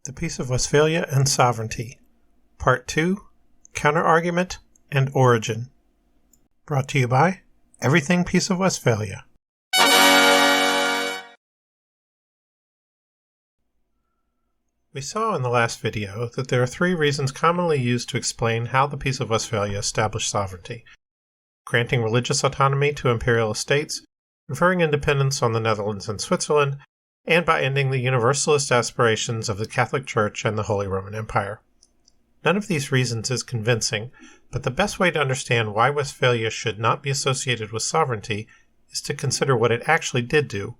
The Peace of Westphalia and Sovereignty, Part 2, Counterargument and Origin. Brought to you by Everything Peace of Westphalia. We saw in the last video that there are three reasons commonly used to explain how the Peace of Westphalia established sovereignty: granting religious autonomy to imperial estates, conferring independence on the Netherlands and Switzerland, and by ending the universalist aspirations of the Catholic Church and the Holy Roman Empire. None of these reasons is convincing, but the best way to understand why Westphalia should not be associated with sovereignty is to consider what it actually did do,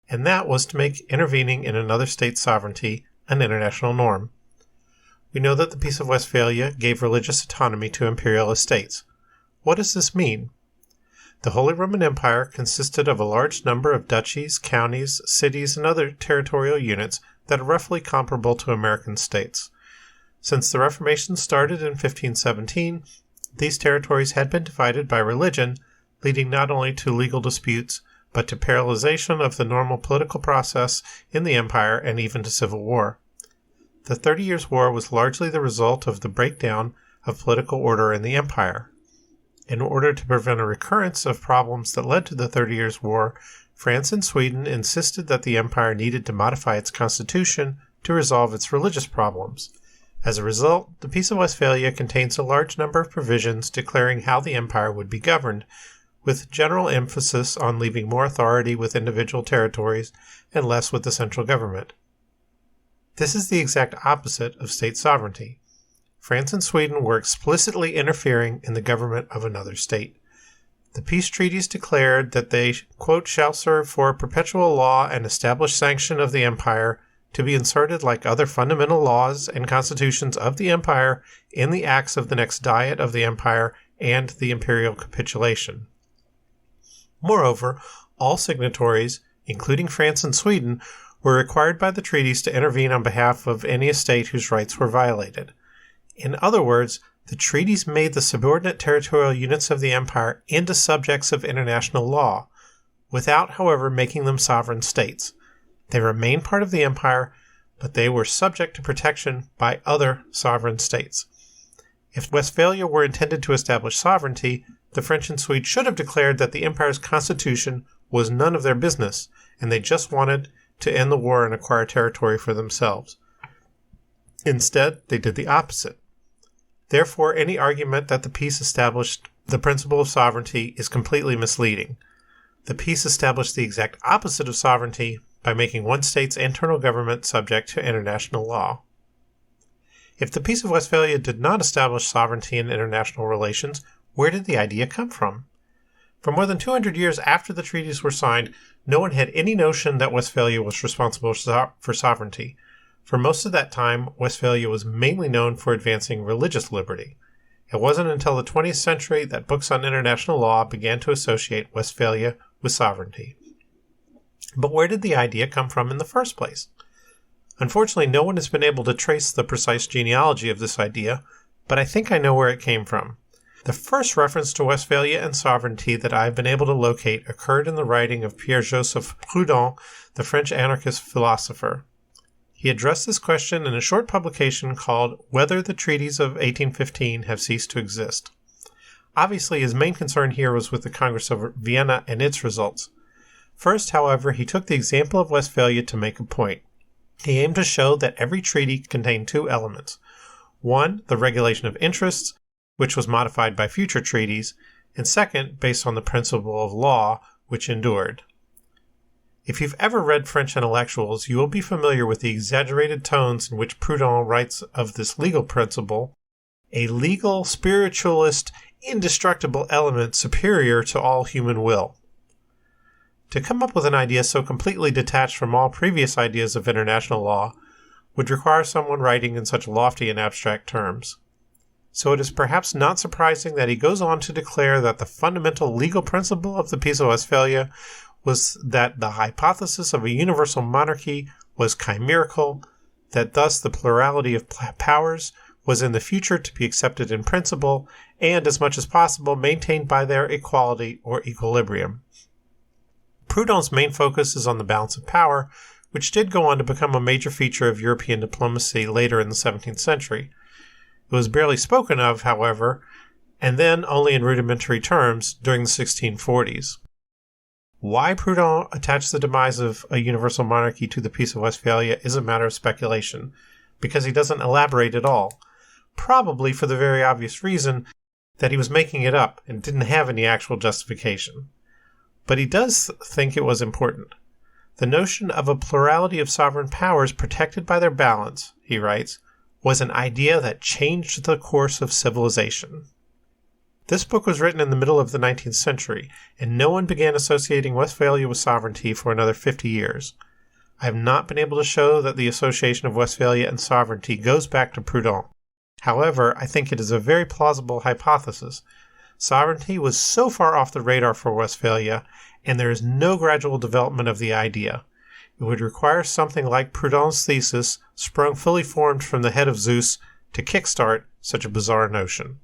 and that was to make intervening in another state's sovereignty an international norm. We know that the Peace of Westphalia gave religious autonomy to imperial estates. What does this mean? The Holy Roman Empire consisted of a large number of duchies, counties, cities, and other territorial units that are roughly comparable to American states. Since the Reformation started in 1517, these territories had been divided by religion, leading not only to legal disputes, but to paralyzation of the normal political process in the empire and even to civil war. The 30 Years' War was largely the result of the breakdown of political order in the empire. In order to prevent a recurrence of problems that led to the 30 Years' War, France and Sweden insisted that the empire needed to modify its constitution to resolve its religious problems. As a result, the Peace of Westphalia contains a large number of provisions declaring how the empire would be governed, with general emphasis on leaving more authority with individual territories and less with the central government. This is the exact opposite of state sovereignty. France and Sweden were explicitly interfering in the government of another state. The peace treaties declared that they, quote, shall serve for a perpetual law and established sanction of the empire to be inserted like other fundamental laws and constitutions of the empire in the acts of the next diet of the empire and the imperial capitulation. Moreover, all signatories, including France and Sweden, were required by the treaties to intervene on behalf of any estate whose rights were violated. In other words, the treaties made the subordinate territorial units of the empire into subjects of international law, without, however, making them sovereign states. They remained part of the empire, but they were subject to protection by other sovereign states. If Westphalia were intended to establish sovereignty, the French and Swedes should have declared that the empire's constitution was none of their business, and they just wanted to end the war and acquire territory for themselves. Instead, they did the opposite. Therefore, any argument that the peace established the principle of sovereignty is completely misleading. The peace established the exact opposite of sovereignty by making one state's internal government subject to international law. If the Peace of Westphalia did not establish sovereignty in international relations, where did the idea come from? For more than 200 years after the treaties were signed, no one had any notion that Westphalia was responsible for sovereignty. For most of that time, Westphalia was mainly known for advancing religious liberty. It wasn't until the 20th century that books on international law began to associate Westphalia with sovereignty. But where did the idea come from in the first place? Unfortunately, no one has been able to trace the precise genealogy of this idea, but I think I know where it came from. The first reference to Westphalia and sovereignty that I've been able to locate occurred in the writing of Pierre-Joseph Proudhon, the French anarchist philosopher. He addressed this question in a short publication called Whether the Treaties of 1815 Have Ceased to Exist. Obviously, his main concern here was with the Congress of Vienna and its results. First, however, he took the example of Westphalia to make a point. He aimed to show that every treaty contained two elements. One, the regulation of interests, which was modified by future treaties, and second, based on the principle of law, which endured. If you've ever read French intellectuals, you will be familiar with the exaggerated tones in which Proudhon writes of this legal principle, a legal, spiritualist, indestructible element superior to all human will. To come up with an idea so completely detached from all previous ideas of international law would require someone writing in such lofty and abstract terms. So it is perhaps not surprising that he goes on to declare that the fundamental legal principle of the Peace of Westphalia was that the hypothesis of a universal monarchy was chimerical, that thus the plurality of powers was in the future to be accepted in principle, and as much as possible maintained by their equality or equilibrium. Proudhon's main focus is on the balance of power, which did go on to become a major feature of European diplomacy later in the 17th century. It was barely spoken of, however, and then only in rudimentary terms during the 1640s. Why Proudhon attached the demise of a universal monarchy to the Peace of Westphalia is a matter of speculation, because he doesn't elaborate at all, probably for the very obvious reason that he was making it up and didn't have any actual justification. But he does think it was important. The notion of a plurality of sovereign powers protected by their balance, he writes, was an idea that changed the course of civilization. This book was written in the middle of the 19th century, and no one began associating Westphalia with sovereignty for another 50 years. I have not been able to show that the association of Westphalia and sovereignty goes back to Proudhon. However, I think it is a very plausible hypothesis. Sovereignty was so far off the radar for Westphalia, and there is no gradual development of the idea. It would require something like Proudhon's thesis, sprung fully formed from the head of Zeus, to kickstart such a bizarre notion.